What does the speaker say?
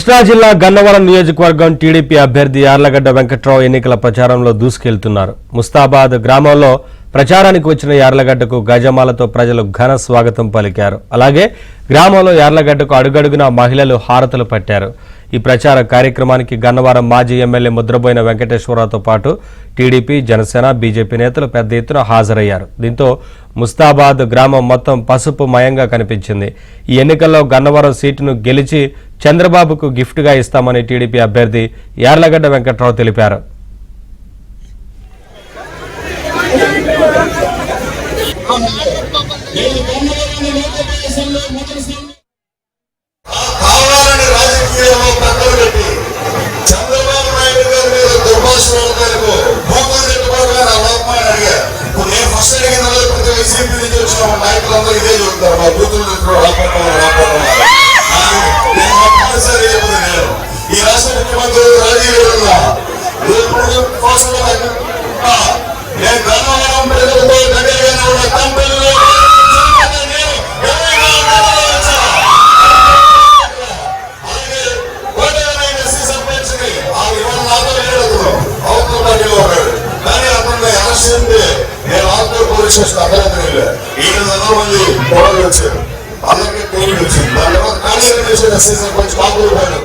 కృష్ణా జిల్లా గన్నవరం నియోజకవర్గం టీడీపీ అభ్యర్థి యార్లగడ్డ వెంకట్రావు ఎన్నికల ప్రచారంలో దూసుకెళ్తున్నారు. ముస్తాబాద్ గ్రామంలో ప్రచారానికి వచ్చిన యార్లగడ్డకు గజమాలతో ప్రజలు ఘన స్వాగతం పలికారు. అలాగే గ్రామంలో యార్లగడ్డకు అడుగడుగునా మహిళలు హారతులు పట్టారు. ఈ ప్రచార కార్యక్రమానికి గన్నవరం మాజీ ఎమ్మెల్యే ముద్రబోయిన వెంకటేశ్వరరావుతో పాటు టీడీపీ, జనసేన, బీజేపీ నేతలు పెద్ద ఎత్తున హాజరయ్యారు. దీంతో ముస్తాబాద్ గ్రామం మొత్తం పసుపు మయంగా కనిపించింది. ఈ ఎన్నికల్లో గన్నవరం సీటును గెలిచి చంద్రబాబుకు గిఫ్ట్గా ఇస్తామని టీడీపీ అభ్యర్థి యార్లగడ్డ వెంకట్రావు తెలిపారు. ఈ రాష్ట్ర ముఖ్యమంత్రి అందరికీ కోవిడ్ వచ్చింది. దాని తర్వాత కానీ